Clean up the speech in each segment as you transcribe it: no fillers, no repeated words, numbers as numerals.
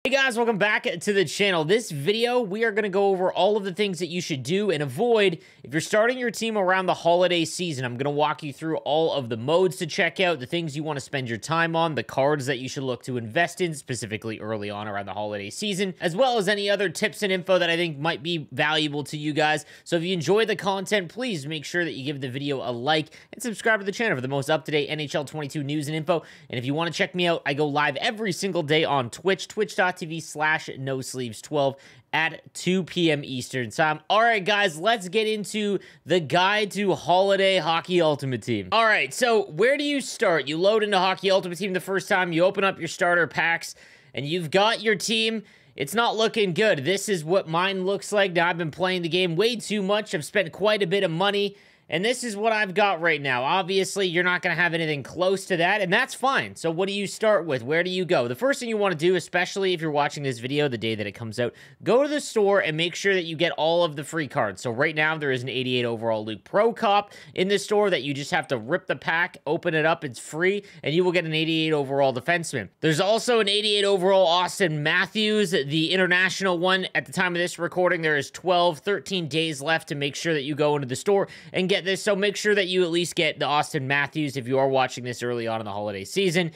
Hey guys, welcome back to the channel. This video, we are going to go over all of the things that you should do and avoid if you're starting your team around the holiday season. I'm going to walk you through all of the modes to check out, the things you want to spend your time on, the cards that you should look to invest in, specifically early on around the holiday season, as well as any other tips and info that I think might be valuable to you guys. So if you enjoy the content, please make sure that you give the video a like and subscribe to the channel for the most up-to-date NHL 22 news and info. And if you want to check me out, I go live every single day on Twitch, twitch.tv/nosleeves12 at 2 p.m. Eastern time. All right, guys, let's get into the guide to Holiday Hockey Ultimate Team. All right, so where do you start? You load into Hockey Ultimate Team the first time, you open up your starter packs, and you've got your team. It's not looking good. This is what mine looks like. Now, I've been playing the game way too much. I've spent quite a bit of money, and this is what I've got right now. Obviously, you're not going to have anything close to that, and that's fine. So what do you start with? Where do you go? The first thing you want to do, especially if you're watching this video the day that it comes out, go to the store and make sure that you get all of the free cards. So right now, there is an 88 overall Luke Pro Cop in the store that you just have to rip the pack, open it up, it's free, and you will get an 88 overall defenseman. There's also an 88 overall Austin Matthews, the international one. At the time of this recording, there is 13 days left to make sure that you go into the store and get this, so make sure that you at least get the Austin Matthews if you are watching this early on in the holiday season,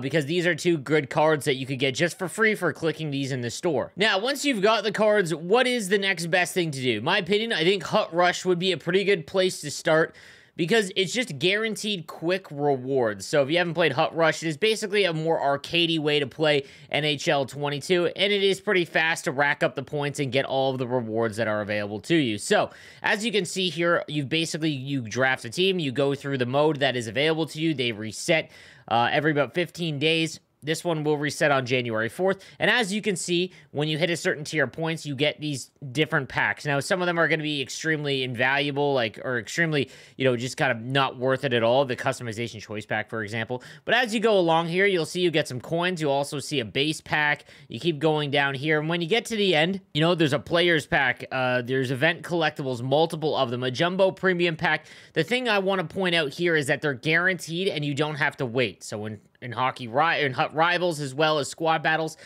because these are two good cards that you could get just for free for clicking these in the store. Now, once you've got the cards, what is the next best thing to do? In my opinion, I think Hut Rush would be a pretty good place to start, because it's just guaranteed quick rewards. So if you haven't played Hut Rush, it is basically a more arcadey way to play NHL 22, and it is pretty fast to rack up the points and get all of the rewards that are available to you. So as you can see here, you draft a team, you go through the mode that is available to you. They reset every about 15 days. This one will reset on January 4th. And as you can see, when you hit a certain tier of points, you get these different packs. Now, some of them are going to be extremely invaluable, or extremely, just kind of not worth it at all. The customization choice pack, for example. But as you go along here, you'll see you get some coins. You'll also see a base pack. You keep going down here. And when you get to the end, there's a players pack. There's event collectibles, multiple of them. A jumbo premium pack. The thing I want to point out here is that they're guaranteed and you don't have to wait. So in Hut Rivals, as well as Squad Battles,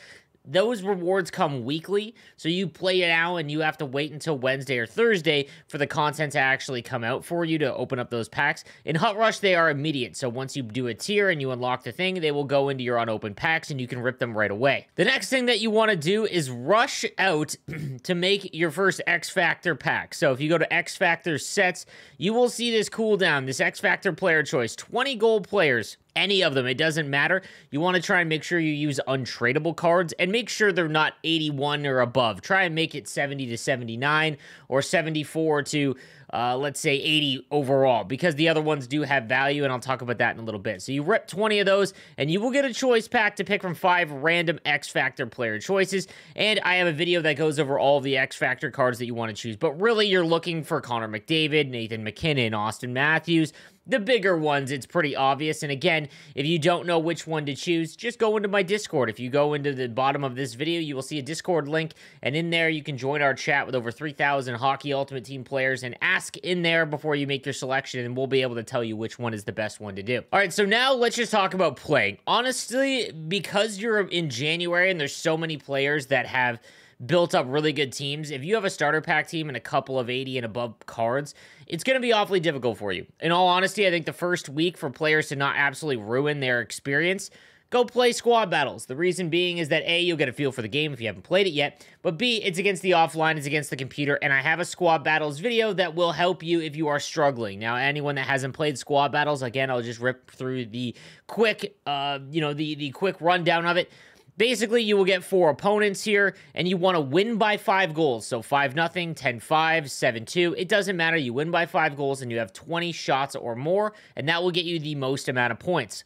those rewards come weekly, so you play it out and you have to wait until Wednesday or Thursday for the content to actually come out for you to open up those packs. In Hut Rush, they are immediate, so once you do a tier and you unlock the thing, they will go into your unopened packs and you can rip them right away. The next thing that you want to do is rush out to make your first XFactor pack. So if you go to XFactor sets, you will see this cooldown, this XFactor player choice, 20 gold players. Any of them, it doesn't matter. You want to try and make sure you use untradeable cards and make sure they're not 81 or above. Try and make it 70 to 79 or 74 to, let's say, 80 overall, because the other ones do have value, and I'll talk about that in a little bit. So you rip 20 of those, and you will get a choice pack to pick from 5 random X-Factor player choices, and I have a video that goes over all the X-Factor cards that you want to choose, but really you're looking for Connor McDavid, Nathan McKinnon, Austin Matthews, the bigger ones. It's pretty obvious. And again, if you don't know which one to choose, just go into my Discord. If you go into the bottom of this video, you will see a Discord link, and in there you can join our chat with over 3,000 Hockey Ultimate Team players and ask in there before you make your selection, and we'll be able to tell you which one is the best one to do. All right, so now let's just talk about playing. Honestly, because you're in January and there's so many players that have built up really good teams, if you have a starter pack team and a couple of 80 and above cards, it's going to be awfully difficult for you. In all honesty, I think the first week, for players to not absolutely ruin their experience, go play squad battles. The reason being is that A, you'll get a feel for the game if you haven't played it yet, but B, it's against the offline, it's against the computer, and I have a squad battles video that will help you if you are struggling. Now, anyone that hasn't played squad battles, again, I'll just rip through the quick, the quick rundown of it. Basically, you will get 4 opponents here, and you want to win by 5 goals. So 5-0, 10-5, 7-2. It doesn't matter. You win by 5 goals, and you have 20 shots or more, and that will get you the most amount of points.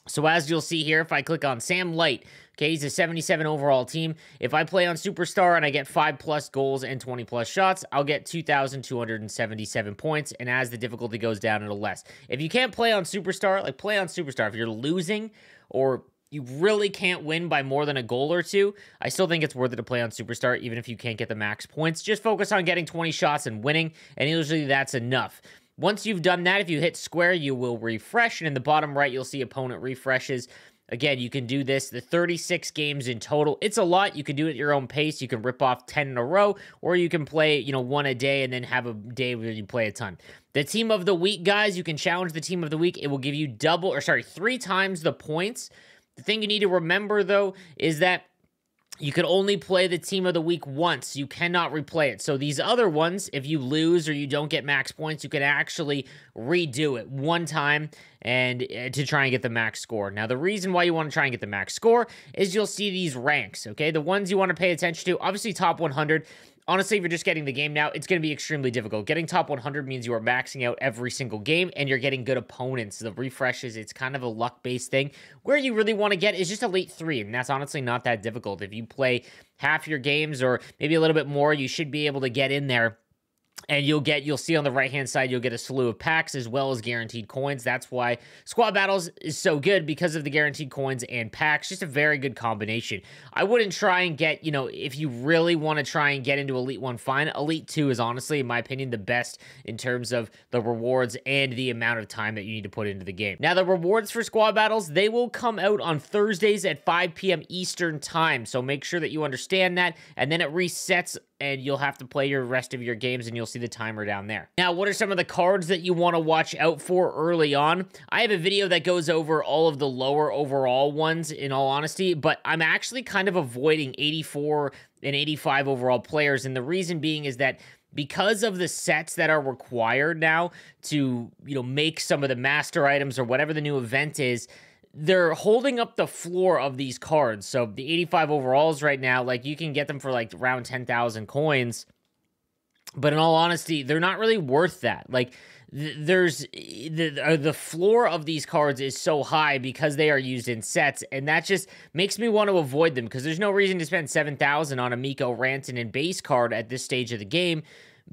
So as you'll see here, if I click on Sam Light, okay, he's a 77 overall team. If I play on Superstar and I get 5+ goals and 20+ shots, I'll get 2,277 points, and as the difficulty goes down, it'll less. If you can't play on Superstar, play on Superstar. If you're losing or you really can't win by more than a goal or 2, I still think it's worth it to play on Superstar, even if you can't get the max points. Just focus on getting 20 shots and winning, and usually that's enough. Once you've done that, if you hit square, you will refresh, and in the bottom right, you'll see opponent refreshes. Again, you can do this, the 36 games in total. It's a lot. You can do it at your own pace. You can rip off 10 in a row, or you can play, one a day and then have a day where you play a ton. The team of the week, guys, you can challenge the team of the week. It will give you 3 times the points. The thing you need to remember, though, is that you can only play the team of the week once. You cannot replay it. So these other ones, if you lose or you don't get max points, you can actually redo it one time and to try and get the max score. Now, the reason why you want to try and get the max score is you'll see these ranks, okay? The ones you want to pay attention to, obviously top 100. Honestly, if you're just getting the game now, it's going to be extremely difficult. Getting top 100 means you are maxing out every single game, and you're getting good opponents. The refreshes, it's kind of a luck-based thing. Where you really want to get is just Elite 3, and that's honestly not that difficult. If you play half your games or maybe a little bit more, you should be able to get in there. And you'll see on the right-hand side, you'll get a slew of packs as well as guaranteed coins. That's why Squad Battles is so good, because of the guaranteed coins and packs. Just a very good combination. I wouldn't try and get, if you really want to try and get into Elite 1, fine. Elite 2 is honestly, in my opinion, the best in terms of the rewards and the amount of time that you need to put into the game. Now, the rewards for Squad Battles, they will come out on Thursdays at 5 p.m. Eastern Time. So make sure that you understand that. And then it resets, and you'll have to play your rest of your games, and you'll see the timer down there. Now, what are some of the cards that you want to watch out for early on? I have a video that goes over all of the lower overall ones, in all honesty, but I'm actually kind of avoiding 84 and 85 overall players, and the reason being is that because of the sets that are required now to, make some of the master items or whatever the new event is, they're holding up the floor of these cards. So the 85 overalls right now, you can get them for around 10,000 coins. But in all honesty, they're not really worth that. The floor of these cards is so high because they are used in sets, and that just makes me want to avoid them, because there's no reason to spend 7,000 on a Miko Rantanen base card at this stage of the game,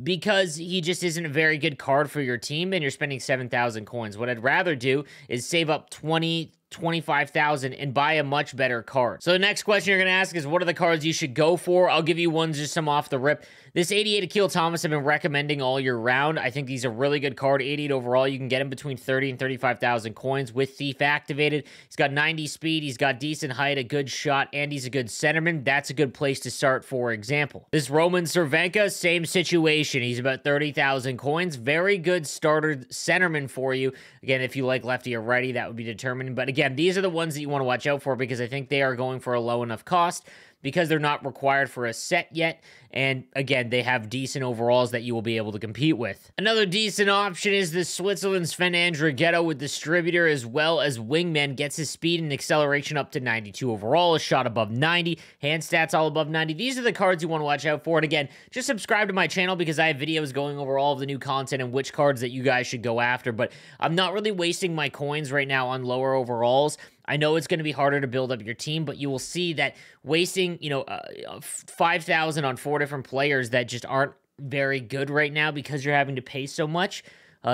because he just isn't a very good card for your team, and you're spending 7,000 coins. What I'd rather do is save up 25,000 and buy a much better card. So the next question you're going to ask is, what are the cards you should go for? I'll give you ones, just some off the rip. This 88 Akil Thomas I've been recommending all year round. I think he's a really good card. 88 overall. You can get him between 30 and 35,000 coins with Thief activated. He's got 90 speed. He's got decent height, a good shot, and he's a good centerman. That's a good place to start, for example. This Roman Cervenka, same situation. He's about 30,000 coins. Very good starter centerman for you. Again, if you like lefty or righty, that would be determined. But again, these are the ones that you want to watch out for, because I think they are going for a low enough cost, because they're not required for a set yet. And again, they have decent overalls that you will be able to compete with. Another decent option is the Switzerland Sven Andrighetto with Distributor, as well as Wingman. Gets his speed and acceleration up to 92 overall, a shot above 90, hand stats all above 90. These are the cards you want to watch out for. And again, just subscribe to my channel, because I have videos going over all of the new content and which cards that you guys should go after. But I'm not really wasting my coins right now on lower overalls. I know it's going to be harder to build up your team, but you will see that wasting, 5,000 on 4 different players that just aren't very good right now, because you're having to pay so much,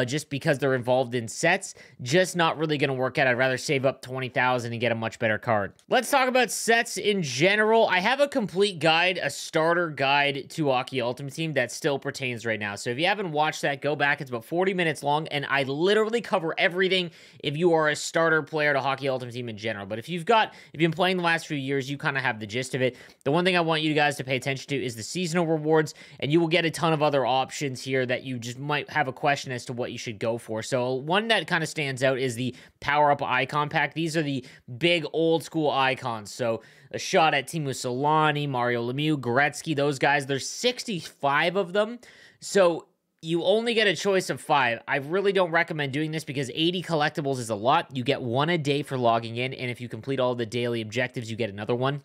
just because they're involved in sets, just not really going to work out. I'd rather save up 20,000 and get a much better card. Let's talk about sets in general. I have a complete guide, a starter guide to Hockey Ultimate Team that still pertains right now. So if you haven't watched that, go back. It's about 40 minutes long, and I literally cover everything if you are a starter player to Hockey Ultimate Team in general. But if you've been playing the last few years, you kind of have the gist of it. The one thing I want you guys to pay attention to is the seasonal rewards, and you will get a ton of other options here that you just might have a question as to what you should go for. So one that kind of stands out is the power-up icon pack. These are the big old-school icons. So a shot at Teemu Selanne, Mario Lemieux, Gretzky, those guys. There's 65 of them. So you only get a choice of 5. I really don't recommend doing this, because 80 collectibles is a lot. You get 1 a day for logging in, and if you complete all the daily objectives, you get another one.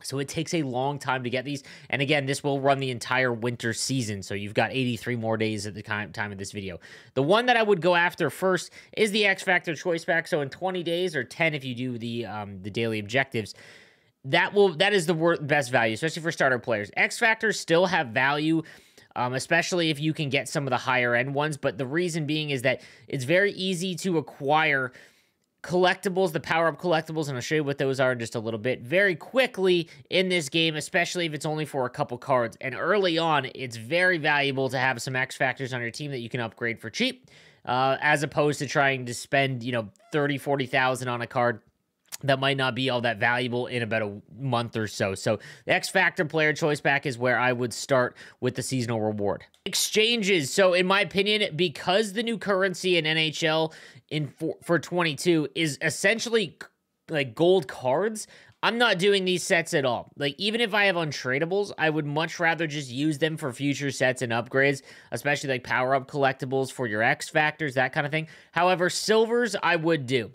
So it takes a long time to get these. And again, this will run the entire winter season. So you've got 83 more days at the time of this video. The one that I would go after first is the XFactor Choice Pack. So in 20 days, or 10 if you do the daily objectives, that is the best value, especially for starter players. XFactors still have value, especially if you can get some of the higher end ones. But the reason being is that it's very easy to acquire collectibles, the power-up collectibles, and I'll show you what those are in just a little bit, very quickly in this game, especially if it's only for a couple cards. And early on, it's very valuable to have some X-Factors on your team that you can upgrade for cheap, as opposed to trying to spend, 30, 40,000 on a card that might not be all that valuable in about a month or so. So the XFactor Player Choice Pack is where I would start with the seasonal reward. Exchanges. So in my opinion, because the new currency in NHL for 22 is essentially like gold cards, I'm not doing these sets at all. Like, even if I have untradables, I would much rather just use them for future sets and upgrades, especially like power-up collectibles for your X Factors, that kind of thing. However, silvers I would do.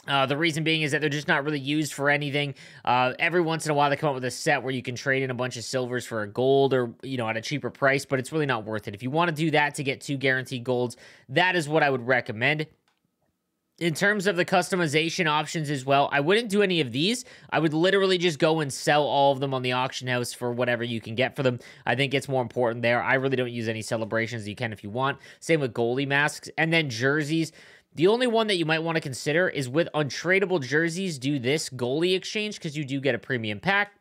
The reason being is that they're just not really used for anything. Every once in a while, they come up with a set where you can trade in a bunch of silvers for a gold or, you know, at a cheaper price, but it's really not worth it. If you want to do that to get 2 guaranteed golds, that is what I would recommend. In terms of the customization options as well, I wouldn't do any of these. I would literally just go and sell all of them on the auction house for whatever you can get for them. I think it's more important there. I really don't use any celebrations. You can if you want. Same with goalie masks. And then jerseys. The only one that you might want to consider is with untradeable jerseys, do this goalie exchange because you do get a premium pack.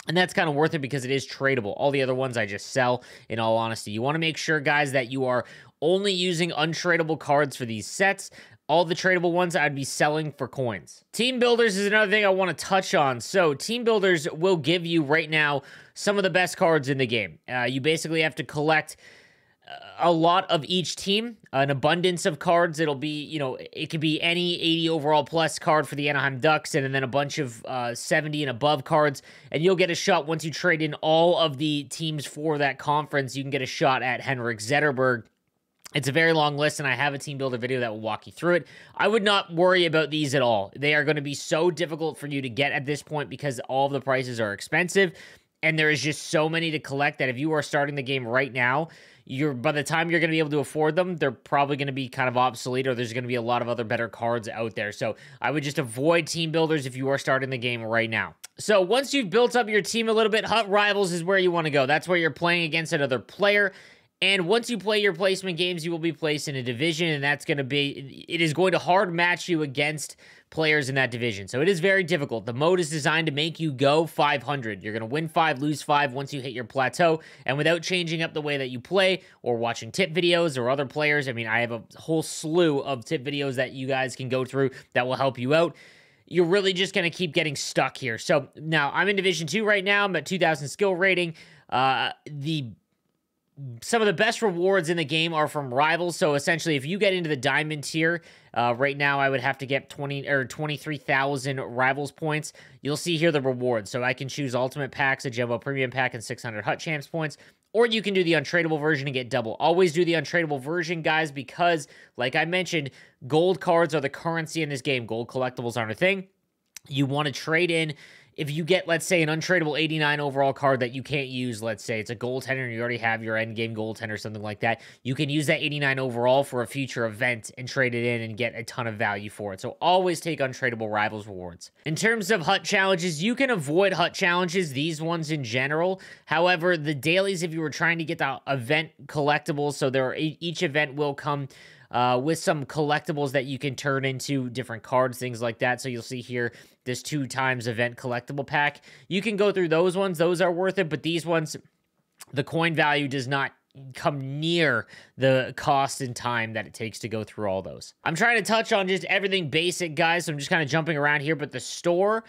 And that's kind of worth it because it is tradable. All the other ones I just sell, in all honesty. You want to make sure, guys, that you are only using untradeable cards for these sets. All the tradable ones I'd be selling for coins. Team builders is another thing I want to touch on. So team builders will give you right now some of the best cards in the game. You basically have to collect a lot of each team, an abundance of cards. It'll be, you know, it could be any 80 overall plus card for the Anaheim Ducks and then a bunch of 70 and above cards. And you'll get a shot once you trade in all of the teams for that conference. You can get a shot at Henrik Zetterberg. It's a very long list, and I have a team builder video that will walk you through it. I would not worry about these at all. They are going to be so difficult for you to get at this point because all of the prices are expensive, and there is just so many to collect that if you are starting the game right now, by the time you're going to be able to afford them, they're probably going to be kind of obsolete, or there's going to be a lot of other better cards out there. So I would just avoid team builders if you are starting the game right now. So once you've built up your team a little bit, Hut Rivals is where you want to go. That's where you're playing against another player. And once you play your placement games, you will be placed in a division, and that's going to be, it is going to hard match you against players in that division. So it is very difficult. The mode is designed to make you go 500. You're going to win 5, lose 5 once you hit your plateau, and without changing up the way that you play or watching tip videos or other players. I mean, I have a whole slew of tip videos that you guys can go through that will help you out. You're really just going to keep getting stuck here. So now I'm in Division 2 right now. I'm at 2,000 skill rating. Some of the best rewards in the game are from rivals. So essentially, if you get into the diamond tier, right now I would have to get 23,000 rivals points. You'll see here the rewards. So I can choose ultimate packs, a jumbo premium pack, and 600 Hut Champs points. Or you can do the untradeable version and get double. Always do the untradeable version, guys, because like I mentioned, gold cards are the currency in this game. Gold collectibles aren't a thing. You want to trade in. If you get, let's say, an untradeable 89 overall card that you can't use, let's say it's a goaltender and you already have your endgame goaltender or something like that, you can use that 89 overall for a future event and trade it in and get a ton of value for it. So always take untradeable rivals rewards. In terms of Hut challenges, you can avoid Hut challenges, these ones in general. However, the dailies, if you were trying to get the event collectibles, so each event will come with some collectibles that you can turn into different cards, things like that. So you'll see here this 2 times event collectible pack. You can go through those ones. Those are worth it. But these ones, the coin value does not come near the cost and time that it takes to go through all those. I'm trying to touch on just everything basic, guys. So I'm just kind of jumping around here. But the store,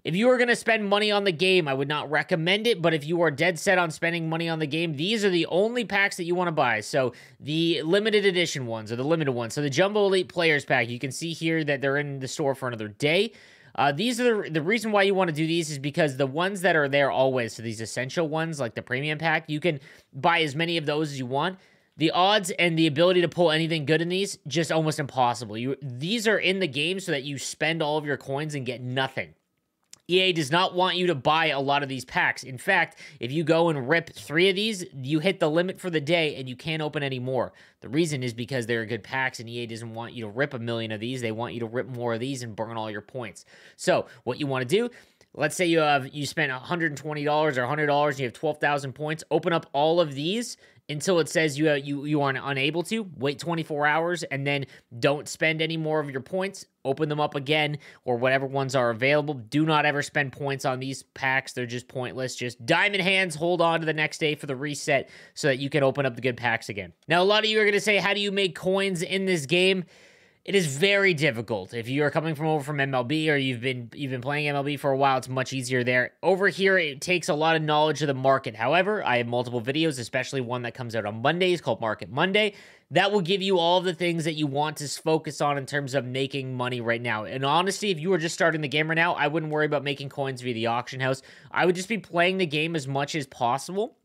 if you are going to spend money on the game, I would not recommend it, but if you are dead set on spending money on the game, these are the only packs that you want to buy. So the limited edition ones or the limited ones. So the Jumbo Elite Players Pack, you can see here that they're in the store for another day. These are the reason why you want to do these is because the ones that are there always, so these essential ones like the premium pack, you can buy as many of those as you want. The odds and the ability to pull anything good in these, just almost impossible. These are in the game so that you spend all of your coins and get nothing. EA does not want you to buy a lot of these packs. In fact, if you go and rip 3 of these, you hit the limit for the day and you can't open any more. The reason is because they're good packs and EA doesn't want you to rip a million of these. They want you to rip more of these and burn all your points. So what you want to do, let's say you spent $120 or $100 and you have 12,000 points. Open up all of these until it says you are unable to. Wait 24 hours and then don't spend any more of your points. Open them up again or whatever ones are available. Do not ever spend points on these packs. They're just pointless. Just diamond hands, hold on to the next day for the reset so that you can open up the good packs again. Now, a lot of you are going to say, how do you make coins in this game? It is very difficult. If you are coming from over from MLB or you've been playing MLB for a while, it's much easier there. Over here, it takes a lot of knowledge of the market. However, I have multiple videos, especially one that comes out on Mondays called Market Monday. That will give you all of the things that you want to focus on in terms of making money right now. And honestly, if you were just starting the game right now, I wouldn't worry about making coins via the auction house. I would just be playing the game as much as possible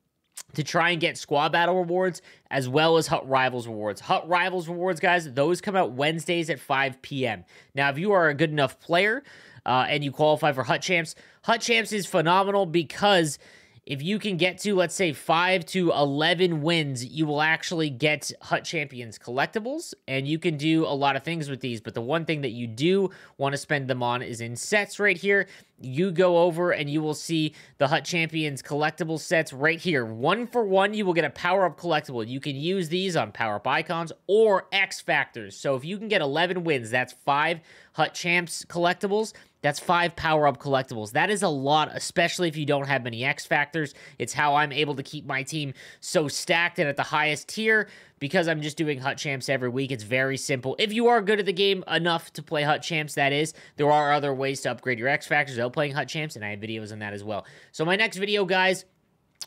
to try and get squad battle rewards as well as Hut Rivals rewards. Hut Rivals rewards, guys, those come out Wednesdays at 5 p.m. Now, if you are a good enough player and you qualify for Hut Champs is phenomenal because if you can get to, let's say, 5 to 11 wins, you will actually get Hut Champions collectibles, and you can do a lot of things with these, but the one thing that you do want to spend them on is in sets right here. You go over and you will see the Hut Champions collectible sets right here. 1 for 1, you will get a power-up collectible. You can use these on power-up icons or X Factors. So if you can get 11 wins, that's 5 Hut Champs collectibles. That's 5 power-up collectibles. That is a lot, especially if you don't have many X Factors. It's how I'm able to keep my team so stacked and at the highest tier because I'm just doing Hut Champs every week. It's very simple. If you are good at the game enough to play Hut Champs, that is, there are other ways to upgrade your X Factors without playing Hut Champs, and I have videos on that as well. So my next video, guys,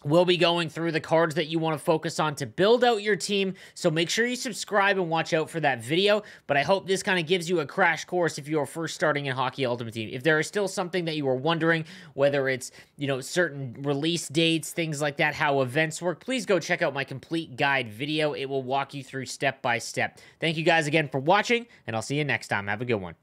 we'll be going through the cards that you want to focus on to build out your team, so make sure you subscribe and watch out for that video, but I hope this kind of gives you a crash course if you are first starting in Hockey Ultimate Team. If there is still something that you are wondering, whether it's, you know, certain release dates, things like that, how events work, please go check out my complete guide video. It will walk you through step by step. Thank you guys again for watching, and I'll see you next time. Have a good one.